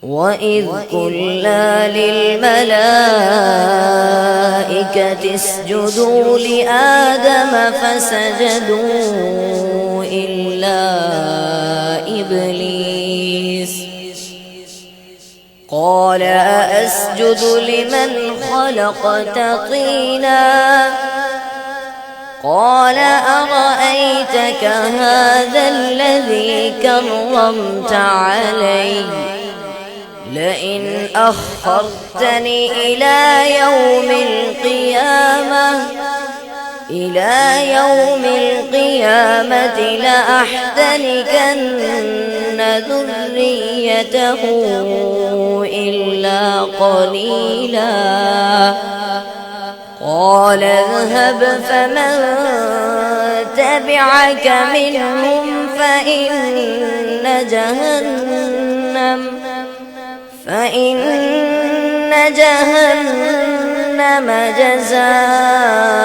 وَإِذْ قُلْنَا لِلْمَلَائِكَةِ اسْجُدُوا لِآدَمَ فَسَجَدُوا إِلَّا إِبْلِيسَ قَالَ أَأَسْجُدُ لِمَنْ خَلَقْتَ طِينًا قَالَ أَرَأَيْتَكَ هَذَا الَّذِي كَرَّمْتَ عَلَيَّ لئن أخرتني إلى يوم القيامة لأحتنكن ذريته إلا قليلا قال اذهب فمن تبعك منهم فإن جهنم جزاؤكم